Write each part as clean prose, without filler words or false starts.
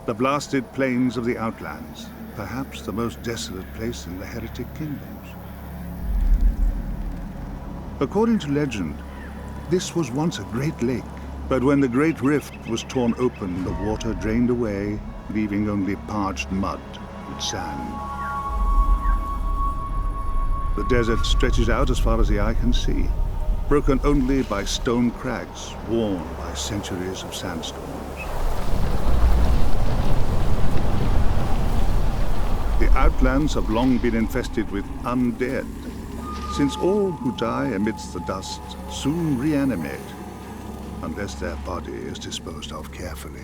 The blasted plains of the Outlands, perhaps the most desolate place in the Heretic Kingdoms. According to legend, this was once a great lake, but when the Great Rift was torn open, the water drained away, leaving only parched mud and sand. The desert stretches out as far as the eye can see, broken only by stone crags worn by centuries of sandstorms. The Outlands have long been infested with undead, since all who die amidst the dust soon reanimate, unless their body is disposed of carefully.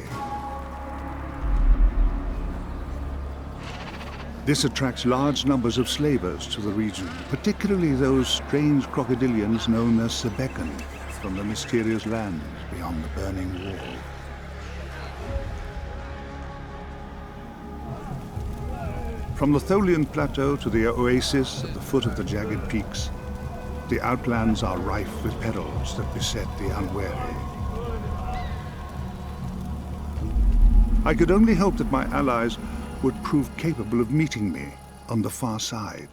This attracts large numbers of slavers to the region, particularly those strange crocodilians known as Sebekan, from the mysterious lands beyond the Burning Wall. From the Tholian Plateau to the oasis at the foot of the jagged peaks, the Outlands are rife with perils that beset the unwary. I could only hope that my allies would prove capable of meeting me on the far side.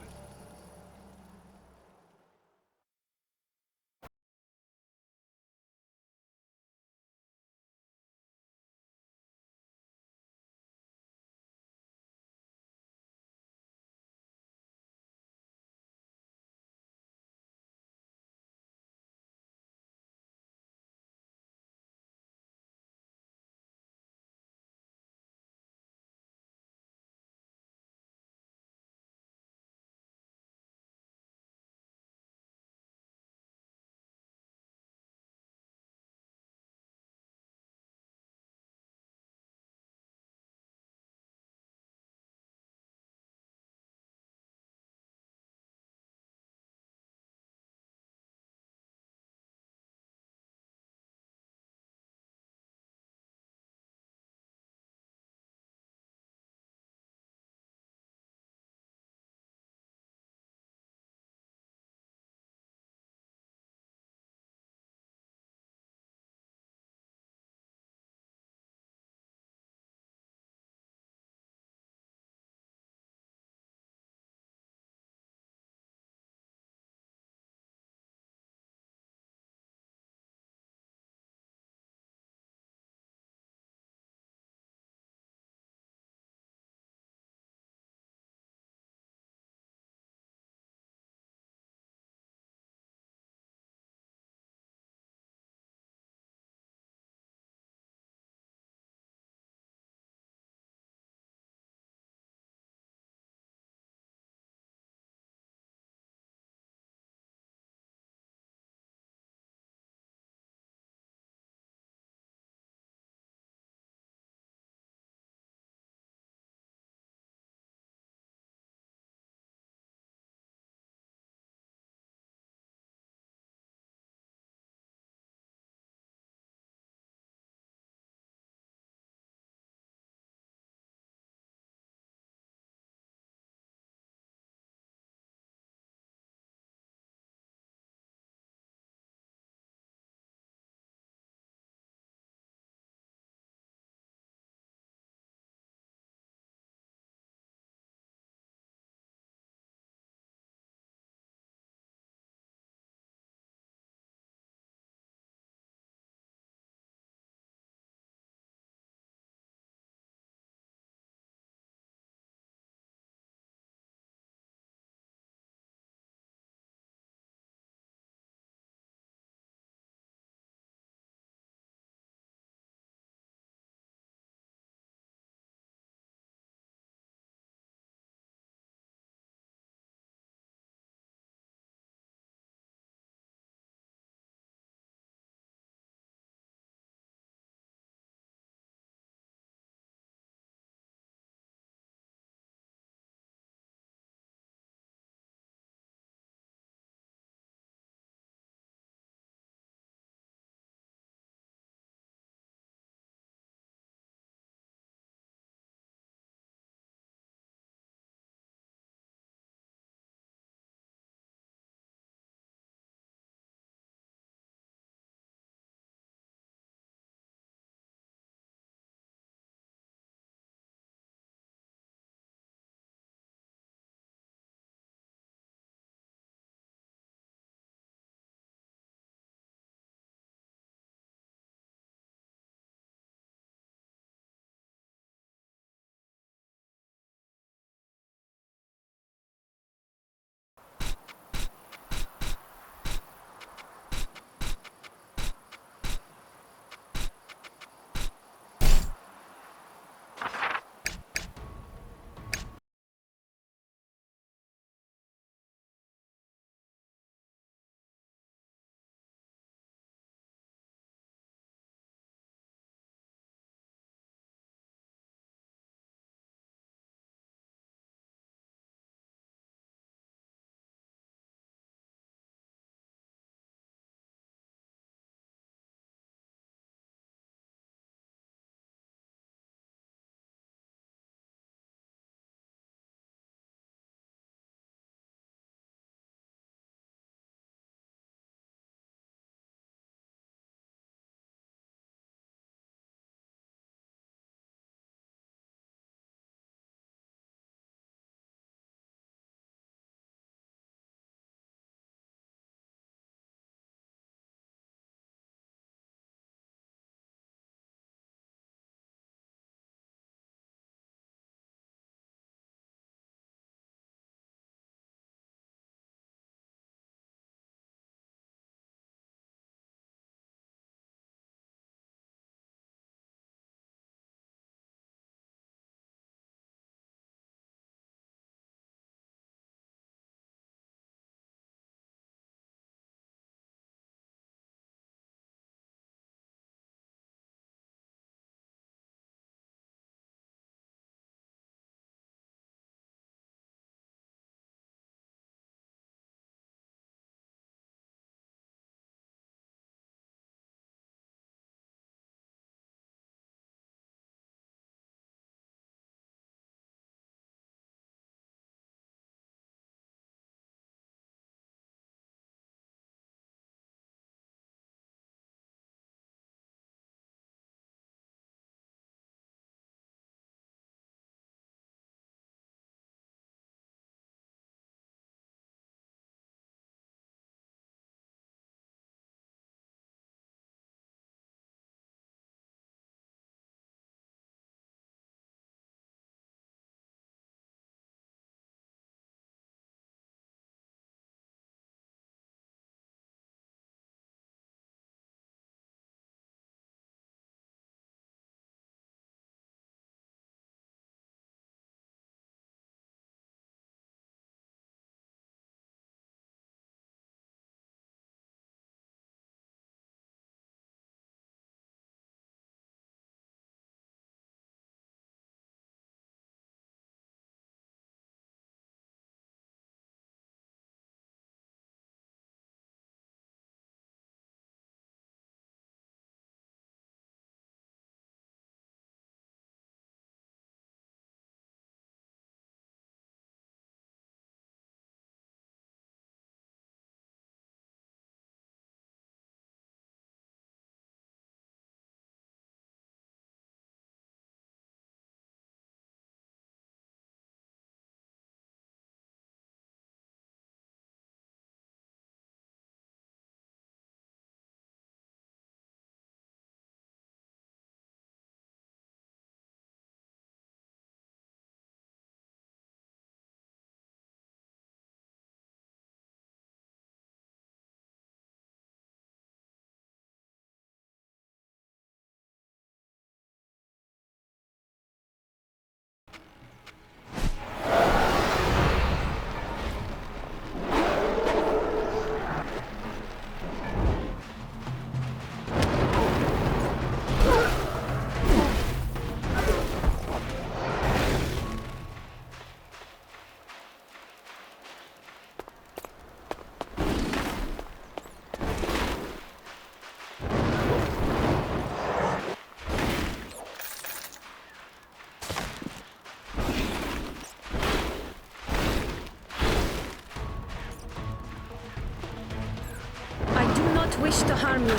not wish to harm you,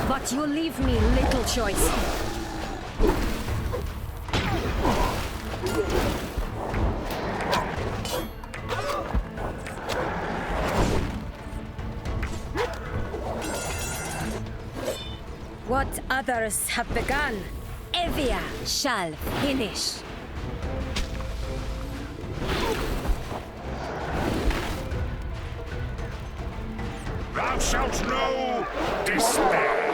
but you leave me little choice. What others have begun, Evia shall finish. Thou shalt know despair!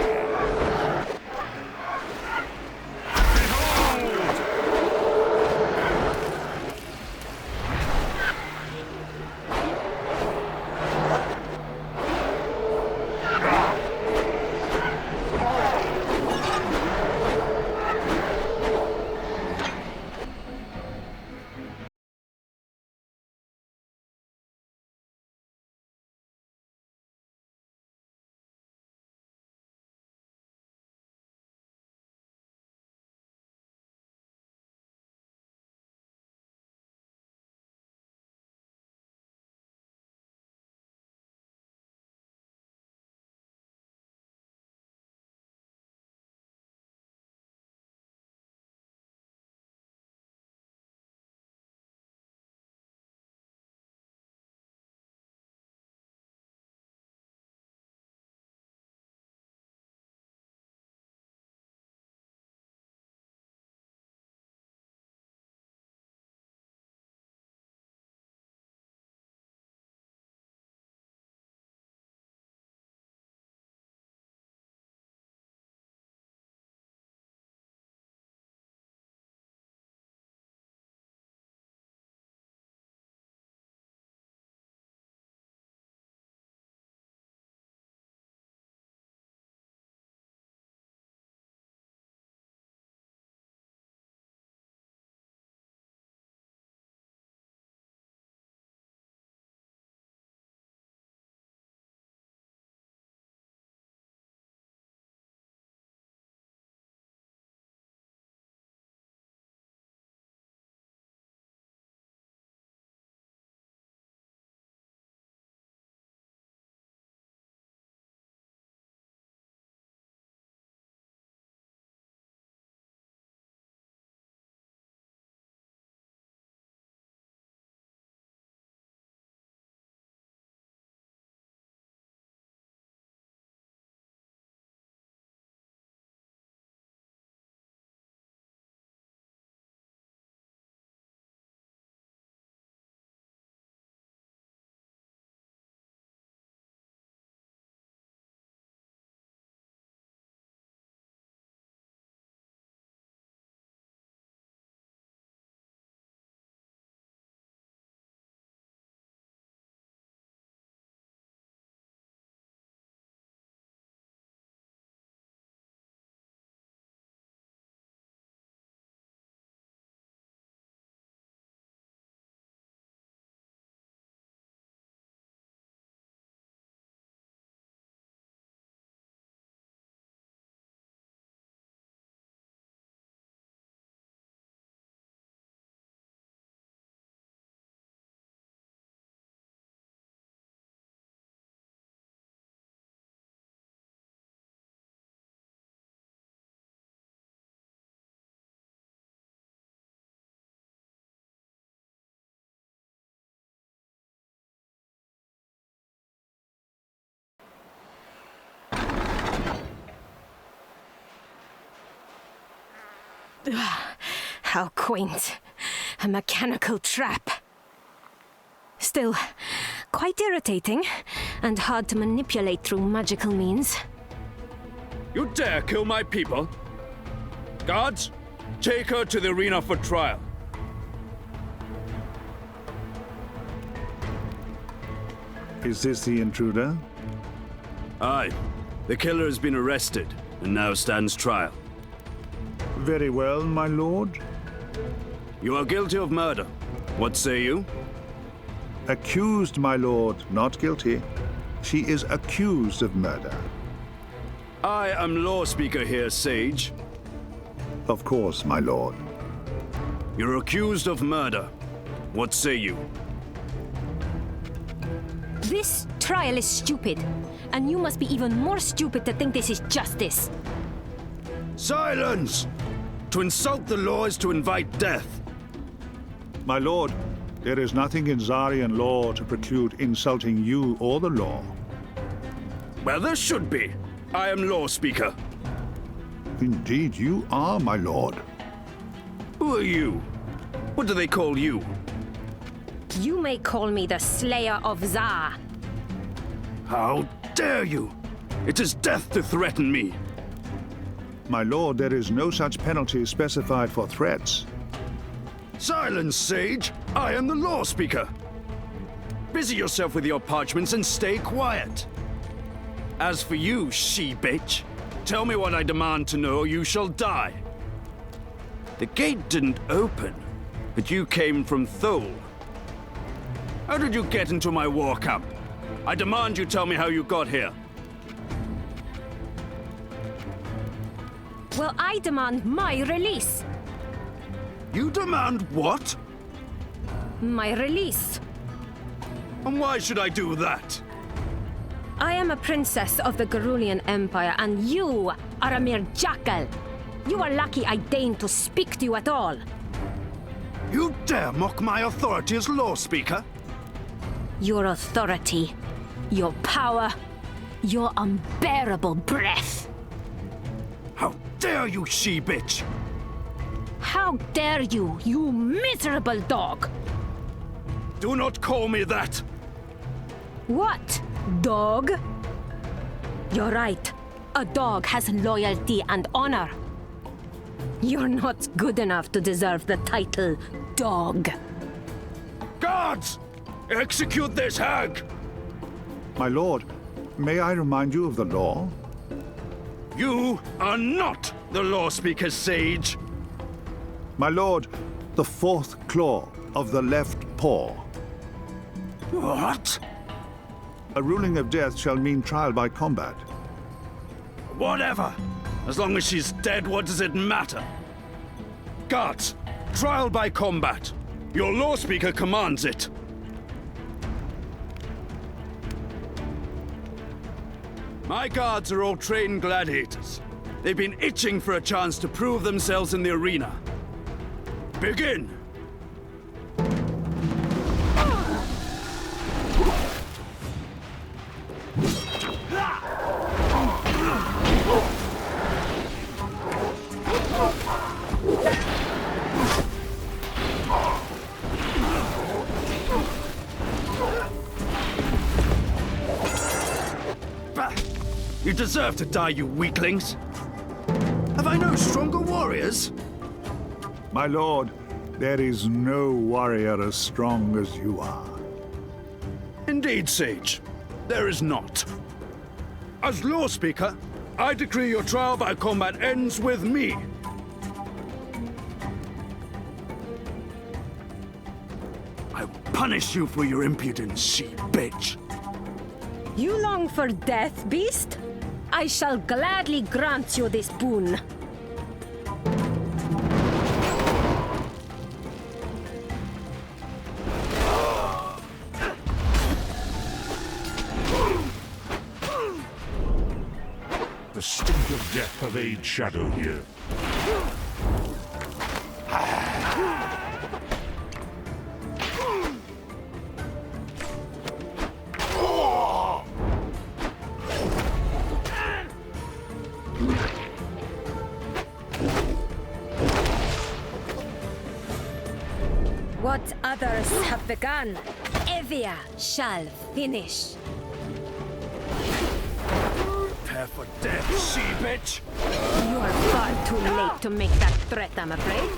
How quaint. A mechanical trap. Still, quite irritating, and hard to manipulate through magical means. You dare kill my people? Guards, take her to the arena for trial. Is this the intruder? Aye. The killer has been arrested, and now stands trial. Very well, my lord. You are guilty of murder. What say you? Accused, my lord, not guilty. She is accused of murder. I am law speaker here, Sage. Of course, my lord. You're accused of murder. What say you? This trial is stupid. And you must be even more stupid to think this is justice. Silence! To insult the law is to invite death. My lord, there is nothing in Zarian law to preclude insulting you or the law. Well, there should be. I am Law Speaker. Indeed, you are, my lord. Who are you? What do they call you? You may call me the Slayer of Za. How dare you! It is death to threaten me. My lord, there is no such penalty specified for threats. Silence, Sage! I am the Law Speaker. Busy yourself with your parchments and stay quiet. As for you, she-bitch, tell me what I demand to know, you shall die. The gate didn't open, but you came from Thole. How did you get into my war camp? I demand you tell me how you got here. Well, I demand my release. You demand what? My release. And why should I do that? I am a princess of the Garulian Empire, and you are a mere jackal. You are lucky I deigned to speak to you at all. You dare mock my authority as Law Speaker? Your authority, your power, your unbearable breath. How dare you, she-bitch! How dare you, you miserable dog! Do not call me that! What? Dog? You're right. A dog has loyalty and honor. You're not good enough to deserve the title dog. Guards! Execute this hag! My lord, may I remind you of the law? You are not the Law Speaker, Sage! My lord, the fourth claw of the left paw. What? A ruling of death shall mean trial by combat. Whatever! As long as she's dead, what does it matter? Guards, trial by combat. Your Law Speaker commands it. My guards are all trained gladiators. They've been itching for a chance to prove themselves in the arena. Begin! Bah! You deserve to die, you weaklings! Have I no stronger warriors? My lord, there is no warrior as strong as you are. Indeed, Sage. There is not. As Law Speaker, I decree your trial by combat ends with me. I will punish you for your impudence, she-bitch. You long for death, beast? I shall gladly grant you this boon. The stink of death pervades Shadow here. What others have begun, Evia shall finish. Prepare for death, she-bitch! You are far too late to make that threat, I'm afraid.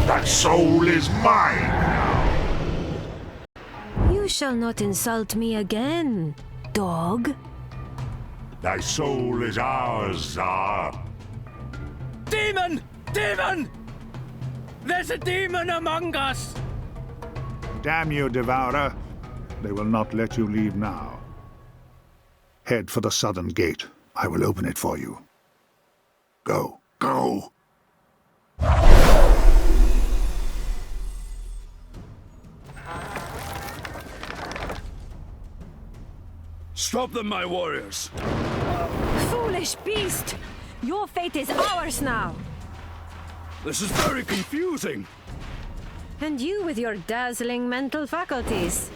That soul is mine! You shall not insult me again, dog. Thy soul is ours, Tsar. Demon! Demon! There's a demon among us! Damn you, Devourer. They will not let you leave now. Head for the southern gate. I will open it for you. Go. Go! Stop them, my warriors! Foolish beast! Your fate is ours now! This is very confusing. And you with your dazzling mental faculties.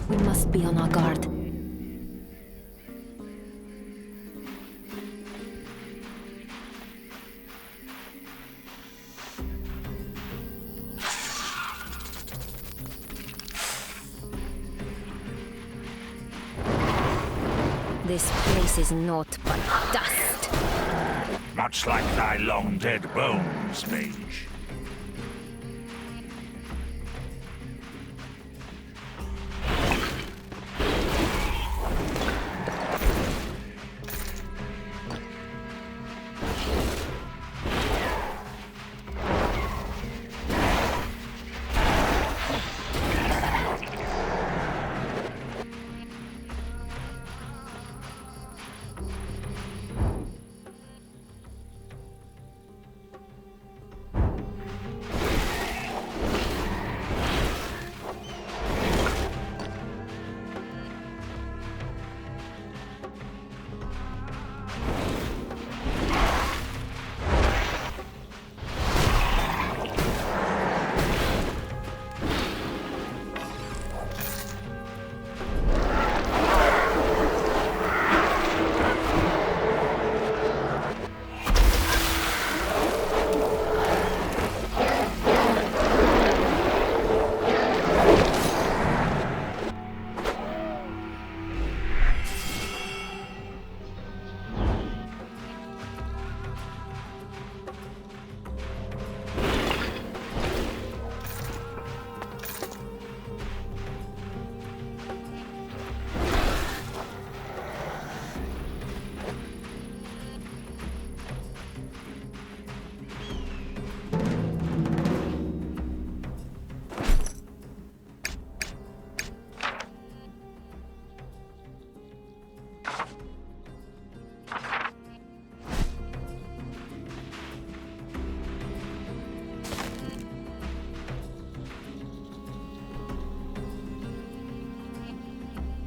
We must be on our guard. This place is naught but dust. Much like thy long-dead bones, mage.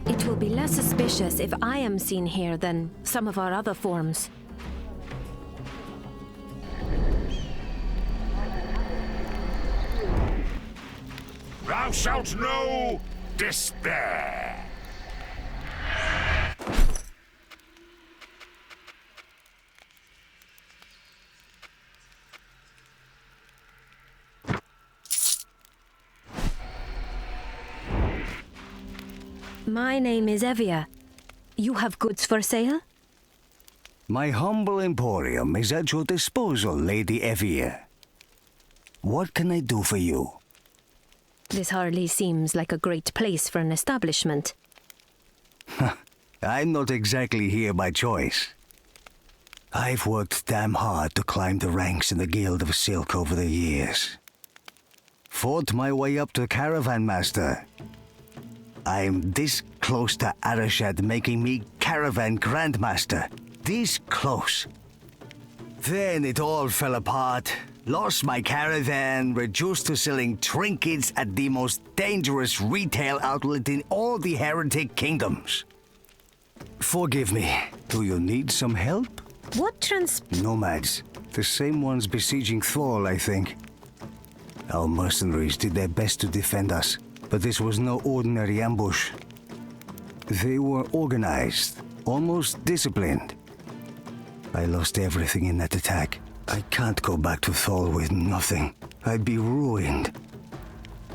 It will be less suspicious if I am seen here than some of our other forms. Thou shalt know despair. My name is Evia. You have goods for sale? My humble emporium is at your disposal, Lady Evia. What can I do for you? This hardly seems like a great place for an establishment. I'm not exactly here by choice. I've worked damn hard to climb the ranks in the Guild of Silk over the years. Fought my way up to Caravan Master. I'm this close to Arashad making me Caravan Grandmaster. This close. Then it all fell apart. Lost my caravan, reduced to selling trinkets at the most dangerous retail outlet in all the Heretic Kingdoms. Forgive me. Do you need some help? What Nomads. The same ones besieging Thal, I think. Our mercenaries did their best to defend us, but this was no ordinary ambush. They were organized, almost disciplined. I lost everything in that attack. I can't go back to Thal with nothing. I'd be ruined.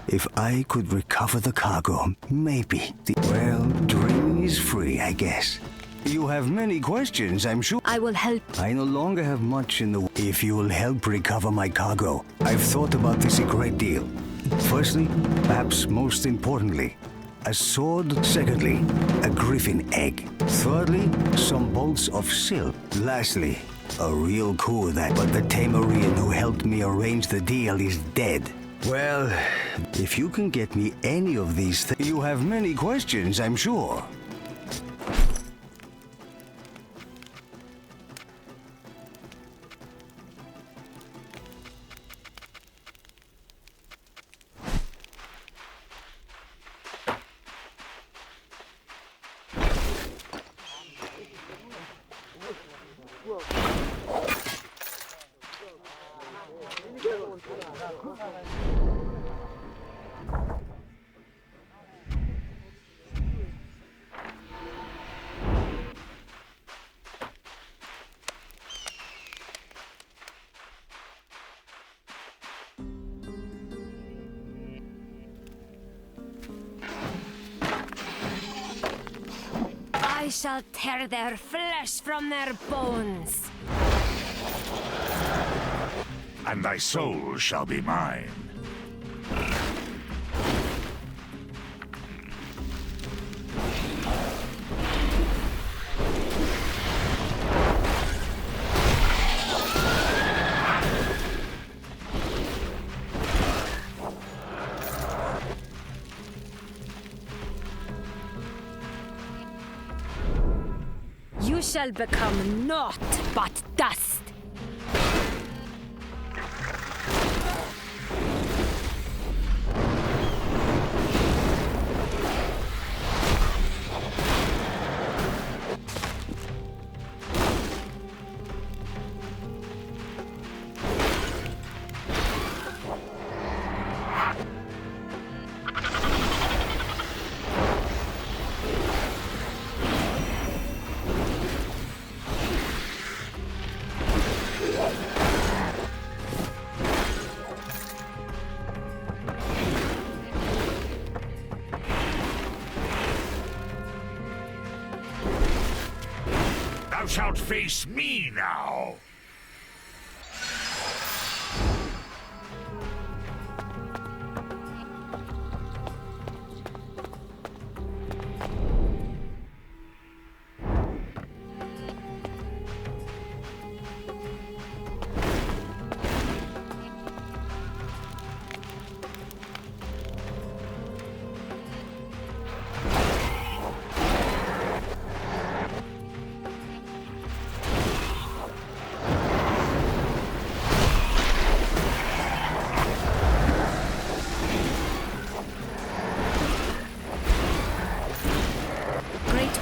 If I could recover the cargo, maybe. Well, dreaming is free, I guess. You have many questions, I'm sure. I will help. I no longer have much in the... If you will help recover my cargo, I've thought about this a great deal. Firstly, perhaps most importantly, a sword. Secondly, a griffin egg. Thirdly, some bolts of silk. Lastly, a real coup that... But the Tamarian who helped me arrange the deal is dead. Well, if you can get me any of these things... You have many questions, I'm sure. I shall tear their flesh from their bones. And thy soul shall be mine. You shall become naught but dust. Thou shalt face me now.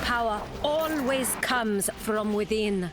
Power always comes from within.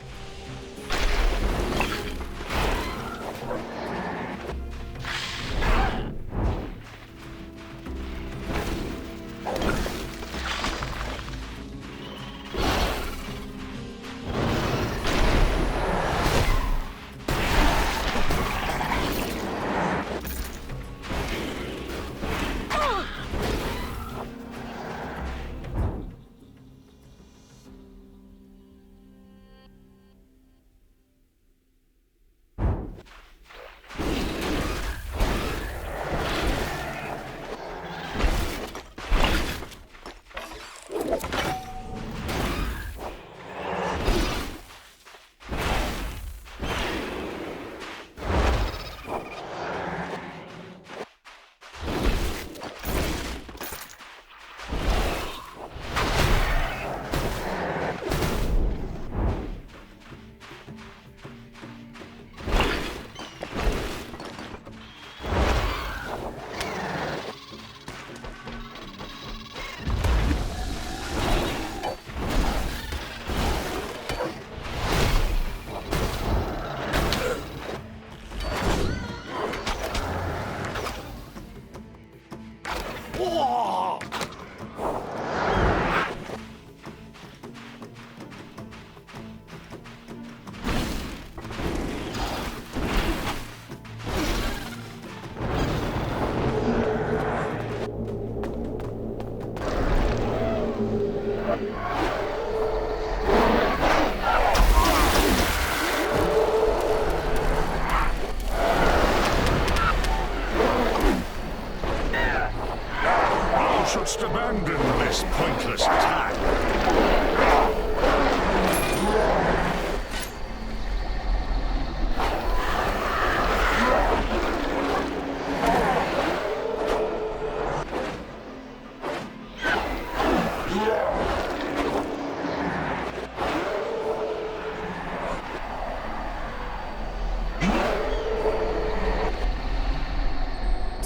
Shouldst abandon this pointless attack.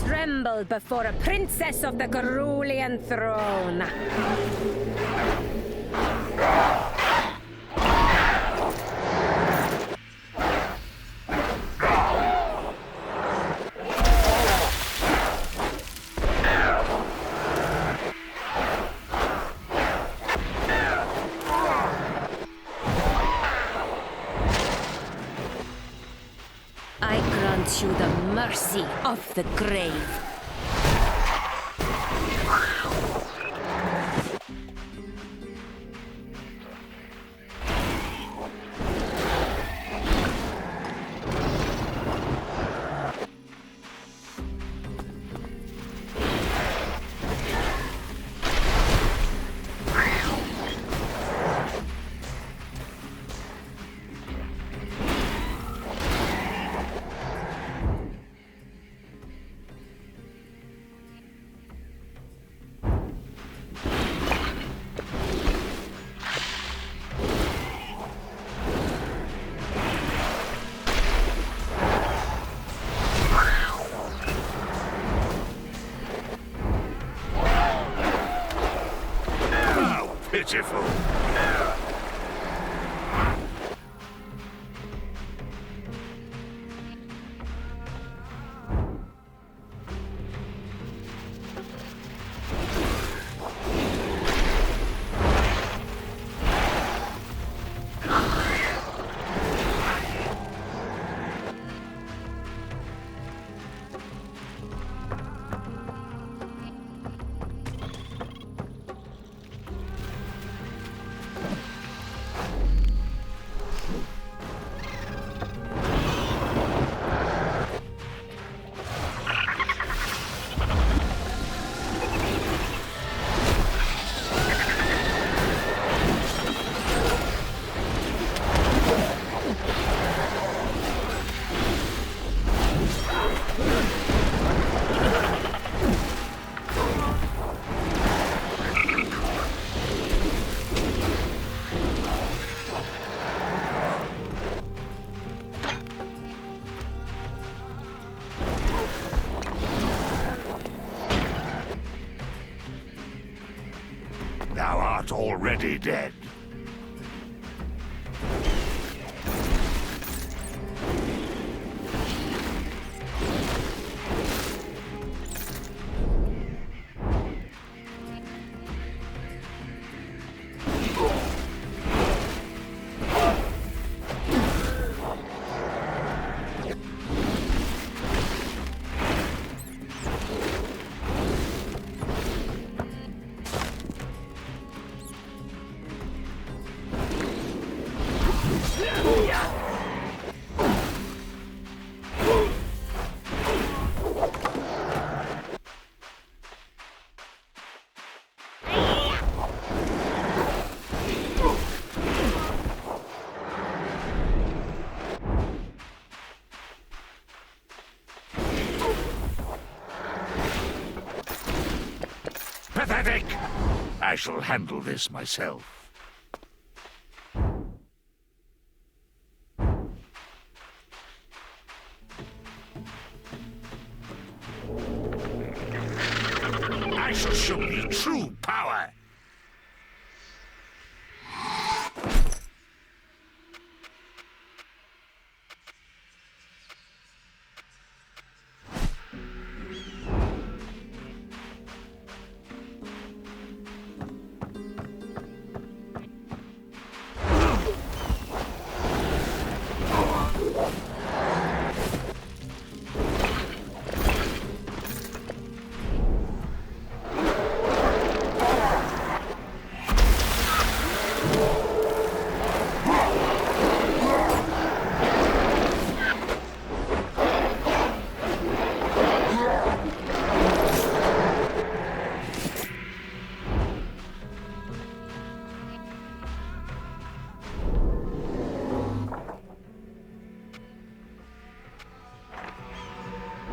Tremble before a princess of the Gerulian throne. I grant you the mercy of the grave. Pitiful. Thou art already dead. Pathetic! I shall handle this myself. I shall show thee true power!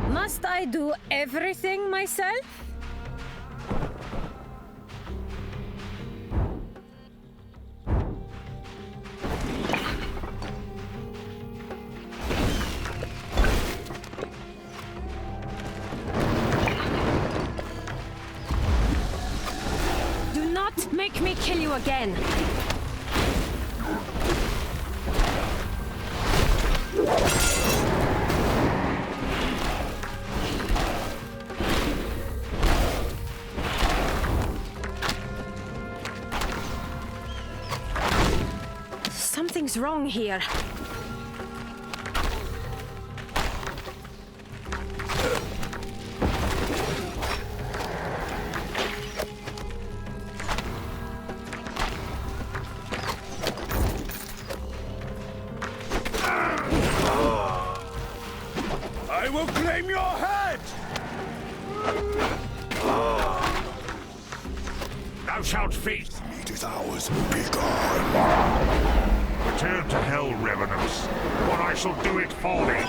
Must I do everything myself? Do not make me kill you again. Something's wrong here. I will claim your head! Thou shalt feast. It is ours. Be gone. Return to hell, revenants, or I shall do it for thee.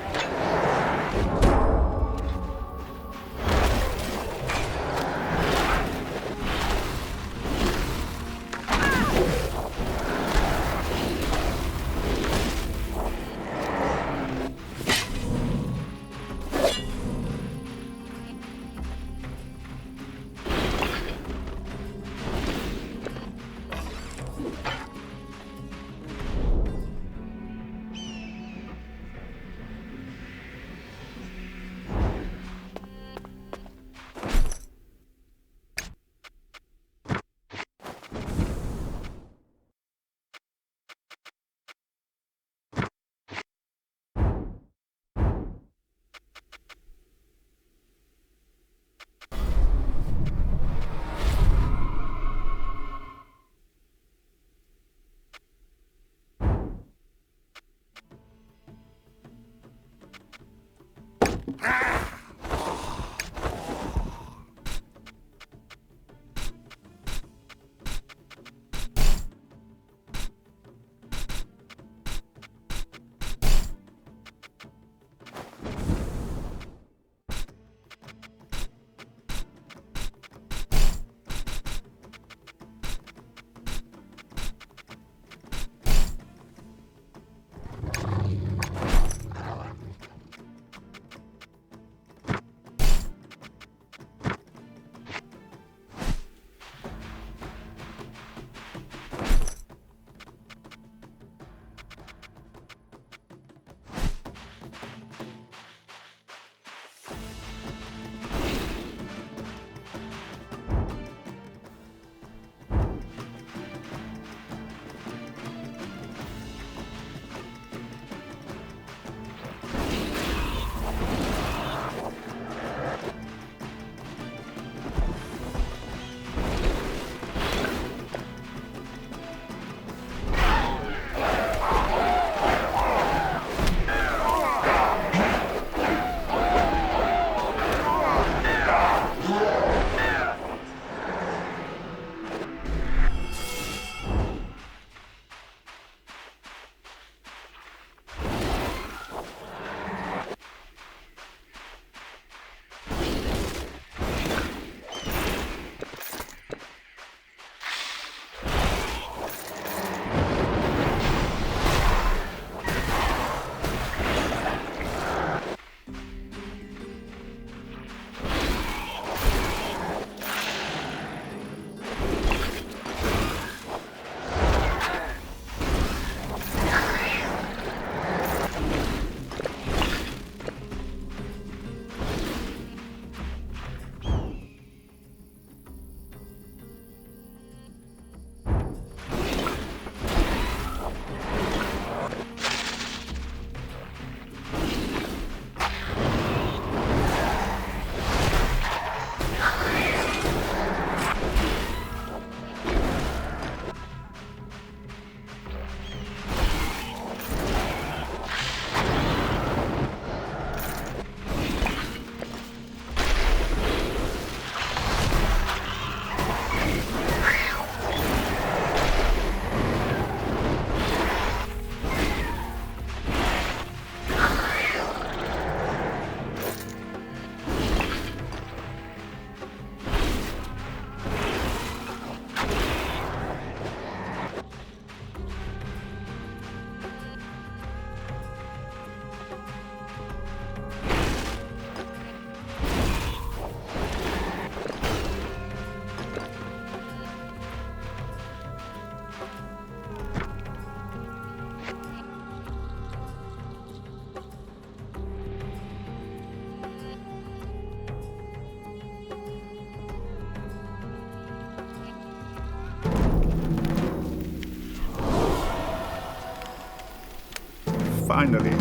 Finally.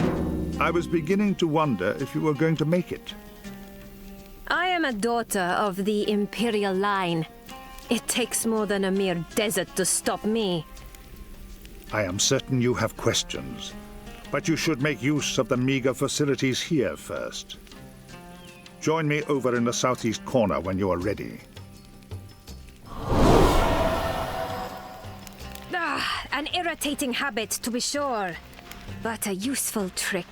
I was beginning to wonder if you were going to make it. I am a daughter of the Imperial line. It takes more than a mere desert to stop me. I am certain you have questions, but you should make use of the meager facilities here first. Join me over in the southeast corner when you are ready. An irritating habit, to be sure, but a useful trick.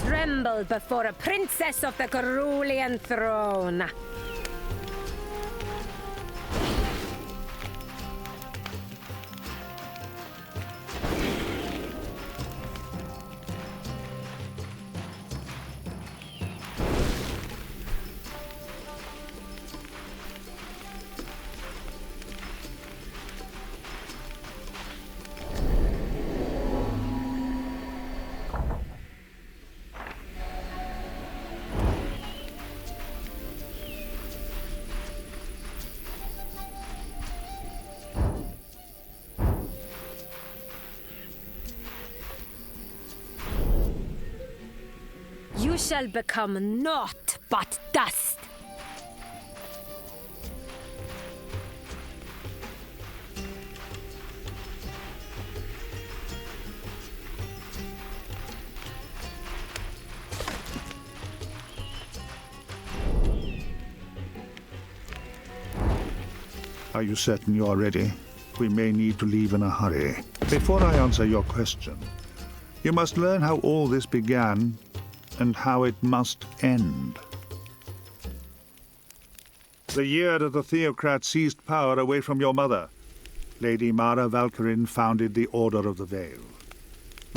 Tremble before a princess of the Cerulean throne. You shall become naught but dust. Are you certain you are ready? We may need to leave in a hurry. Before I answer your question, you must learn how all this began and how it must end. The year that the Theocrat seized power away from your mother, Lady Mara Valkyrin founded the Order of the Veil.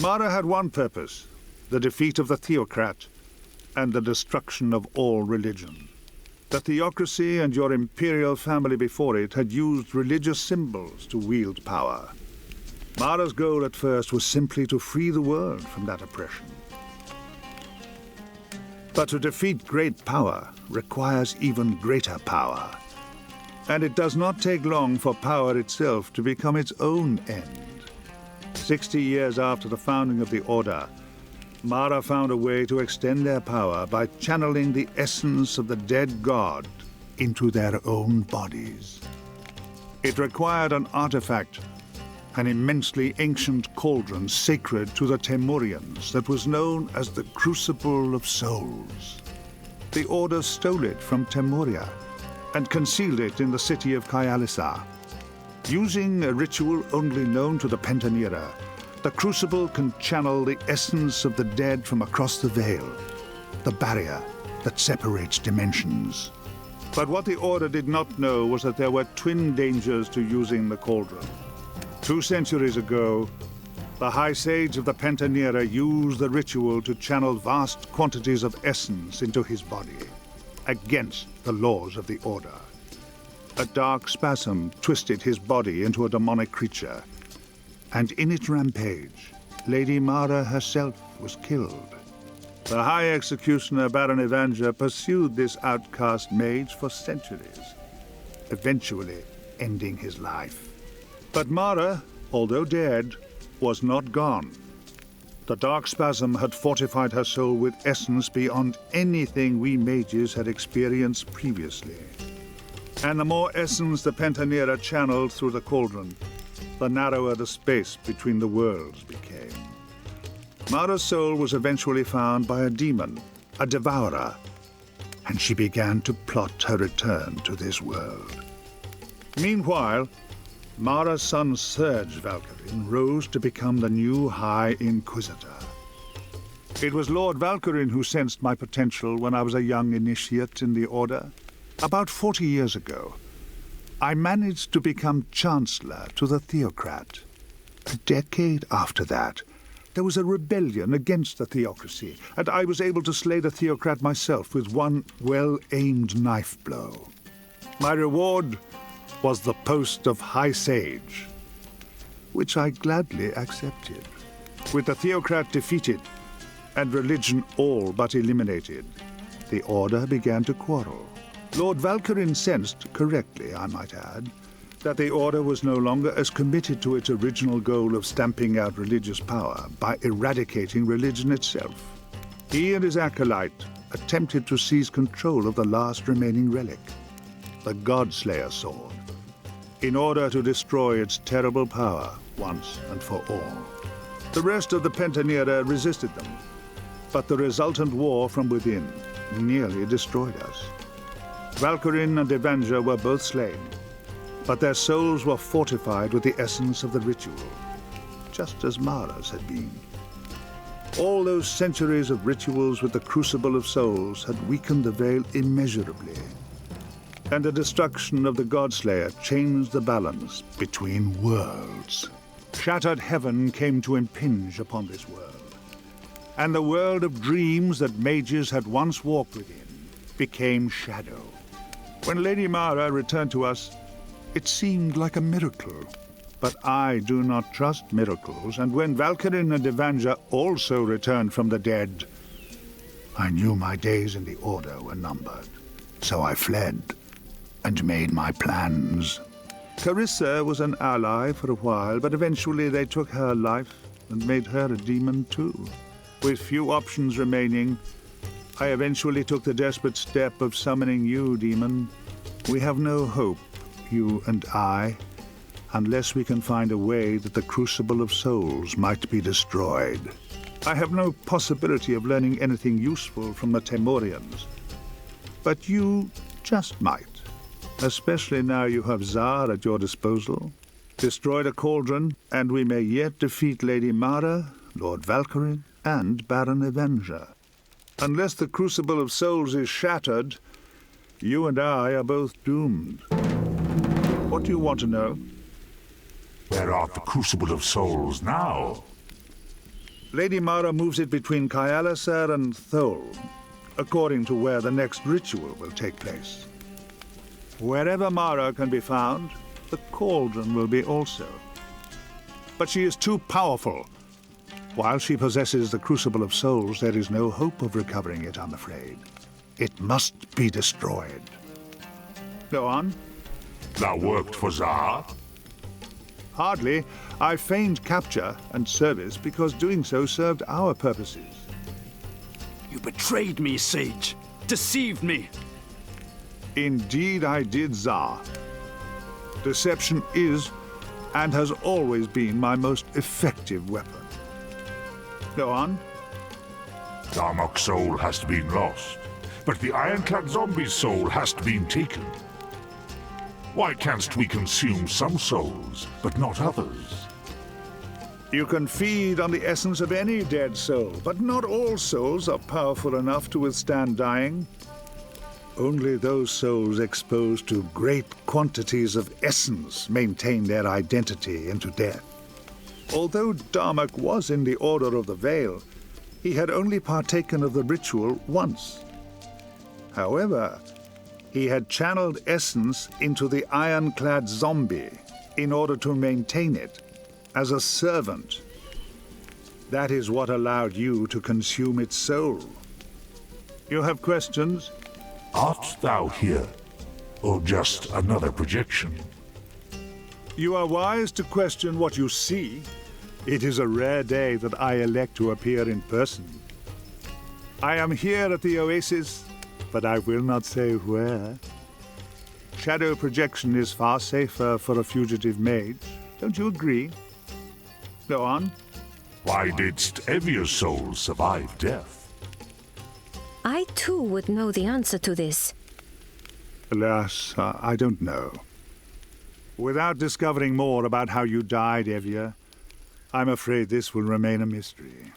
Mara had one purpose, the defeat of the Theocrat and the destruction of all religion. The theocracy and your imperial family before it had used religious symbols to wield power. Mara's goal at first was simply to free the world from that oppression. But to defeat great power requires even greater power. And it does not take long for power itself to become its own end. 60 years after the founding of the Order, Mara found a way to extend their power by channeling the essence of the dead god into their own bodies. It required an artifact, an immensely ancient cauldron sacred to the Temurians that was known as the Crucible of Souls. The Order stole it from Temuria and concealed it in the city of Kyalisa. Using a ritual only known to the Pentanera, the Crucible can channel the essence of the dead from across the veil, the barrier that separates dimensions. But what the Order did not know was that there were twin dangers to using the cauldron. 2 centuries ago, the High Sage of the Pentanera used the ritual to channel vast quantities of essence into his body, against the laws of the Order. A dark spasm twisted his body into a demonic creature, and in its rampage, Lady Mara herself was killed. The High Executioner Baron Evanger pursued this outcast mage for centuries, eventually ending his life. But Mara, although dead, was not gone. The dark spasm had fortified her soul with essence beyond anything we mages had experienced previously. And the more essence the Pentanera channeled through the cauldron, the narrower the space between the worlds became. Mara's soul was eventually found by a demon, a devourer, and she began to plot her return to this world. Meanwhile, Mara's son Serge Valkyrin rose to become the new High Inquisitor. It was Lord Valkyrin who sensed my potential when I was a young initiate in the Order. About 40 years ago, I managed to become Chancellor to the Theocrat. A decade after that, there was a rebellion against the theocracy, and I was able to slay the Theocrat myself with one well-aimed knife blow. My reward was the post of High Sage, which I gladly accepted. With the Theocrat defeated and religion all but eliminated, the Order began to quarrel. Lord Valkyrin sensed, correctly I might add, that the Order was no longer as committed to its original goal of stamping out religious power by eradicating religion itself. He and his acolyte attempted to seize control of the last remaining relic, the Godslayer sword, in order to destroy its terrible power once and for all. The rest of the Pentanera resisted them, but the resultant war from within nearly destroyed us. Valkyrin and Avenger were both slain, but their souls were fortified with the essence of the ritual, just as Mara's had been. All those centuries of rituals with the Crucible of Souls had weakened the Veil immeasurably, and the destruction of the Godslayer changed the balance between worlds. Shattered heaven came to impinge upon this world, and the world of dreams that mages had once walked within became shadow. When Lady Mara returned to us, it seemed like a miracle. But I do not trust miracles, and when Valkyrin and Avenger also returned from the dead, I knew my days in the Order were numbered. So I fled and made my plans. Carissa was an ally for a while, but eventually they took her life and made her a demon too. With few options remaining, I eventually took the desperate step of summoning you, demon. We have no hope, you and I, unless we can find a way that the Crucible of Souls might be destroyed. I have no possibility of learning anything useful from the Temorians, but you just might, especially now you have Zar at your disposal. Destroy the cauldron, and we may yet defeat Lady Mara, Lord Valkyrin, and Baron Avenger. Unless the Crucible of Souls is shattered, you and I are both doomed. What do you want to know? Where art the Crucible of Souls now? Lady Mara moves it between Kyallasar and Thol, according to where the next ritual will take place. Wherever Mara can be found, the cauldron will be also. But she is too powerful. While she possesses the Crucible of Souls, there is no hope of recovering it, I'm afraid. It must be destroyed. Go on. Thou worked for Zar? Hardly. I feigned capture and service because doing so served our purposes. You betrayed me, Sage. Deceived me. Indeed I did, Zar. Deception is, and has always been, my most effective weapon. Go on. Darmok's soul has been lost, but the Ironclad Zombie's soul has been taken. Why canst we consume some souls, but not others? You can feed on the essence of any dead soul, but not all souls are powerful enough to withstand dying. Only those souls exposed to great quantities of essence maintain their identity into death. Although Darmok was in the Order of the Veil, he had only partaken of the ritual once. However, he had channeled essence into the Ironclad Zombie in order to maintain it as a servant. That is what allowed you to consume its soul. You have questions? Art thou here, or just another projection? You are wise to question what you see. It is a rare day that I elect to appear in person. I am here at the Oasis, but I will not say where. Shadow projection is far safer for a fugitive mage. Don't you agree? Go on. Why didst Evia's soul survive death? I too would know the answer to this. Alas, I don't know. Without discovering more about how you died, Evia, I'm afraid this will remain a mystery.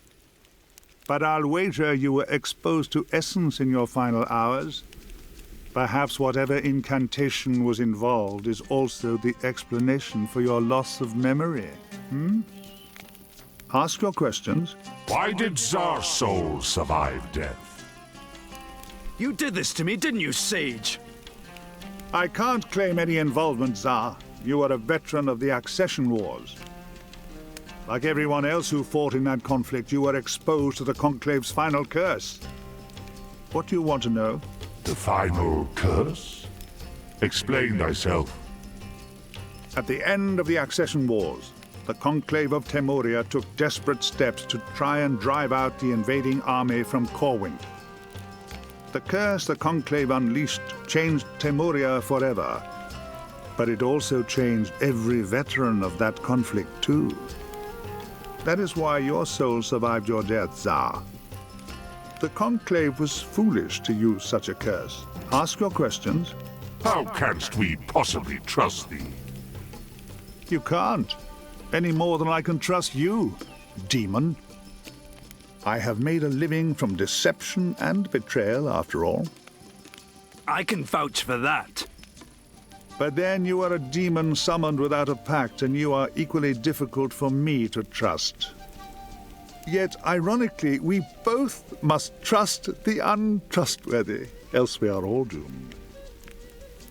But I'll wager you were exposed to essence in your final hours. Perhaps whatever incantation was involved is also the explanation for your loss of memory. Ask your questions. Why did Zar's soul survive death? You did this to me, didn't you, Sage? I can't claim any involvement, Zar. You are a veteran of the Accession Wars. Like everyone else who fought in that conflict, you were exposed to the Conclave's final curse. What do you want to know? The final curse? Explain thyself. At the end of the Accession Wars, the Conclave of Temuria took desperate steps to try and drive out the invading army from Corwin. The curse the Conclave unleashed changed Temuria forever, but it also changed every veteran of that conflict too. That is why your soul survived your death, Tsar. The Conclave was foolish to use such a curse. Ask your questions. How canst we possibly trust thee? You can't, any more than I can trust you, demon. I have made a living from deception and betrayal, after all. I can vouch for that. But then you are a demon summoned without a pact, and you are equally difficult for me to trust. Yet, ironically, we both must trust the untrustworthy, else we are all doomed.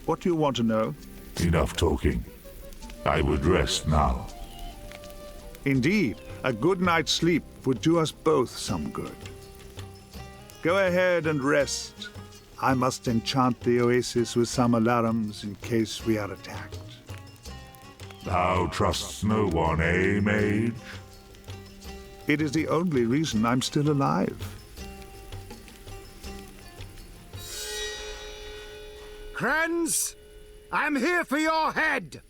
What do you want to know? Enough talking. I would rest now. Indeed, a good night's sleep would do us both some good. Go ahead and rest. I must enchant the oasis with some alarms in case we are attacked. Thou trustst no one, eh, mage? It is the only reason I'm still alive. Krenz, I'm here for your head!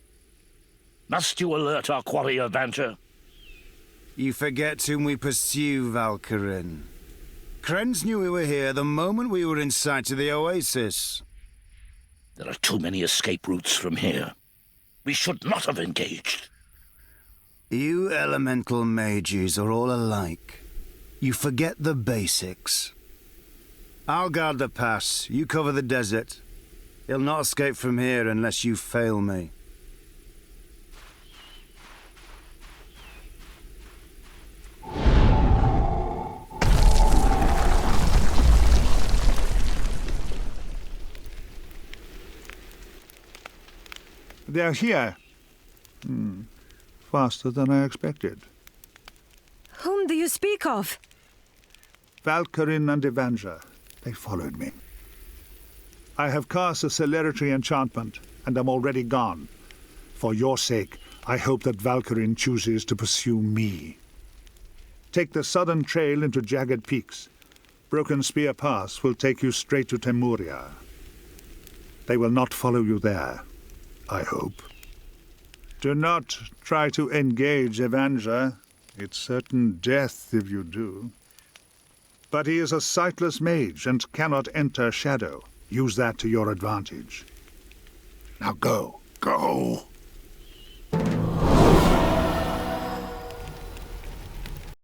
Must you alert our quarry, Avenger? You forget whom we pursue, Valkyrin. Krenz knew we were here the moment we were in sight of the oasis. There are too many escape routes from here. We should not have engaged. You elemental mages are all alike. You forget the basics. I'll guard the pass. You cover the desert. He'll not escape from here unless you fail me. They're here. Faster than I expected. Whom do you speak of? Valkyrin and Avenger. They followed me. I have cast a celerity enchantment, and am already gone. For your sake, I hope that Valkyrin chooses to pursue me. Take the southern trail into Jagged Peaks. Broken Spear Pass will take you straight to Temuria. They will not follow you there, I hope. Do not try to engage Avenger. It's certain death if you do. But he is a sightless mage and cannot enter shadow. Use that to your advantage. Now go. Go!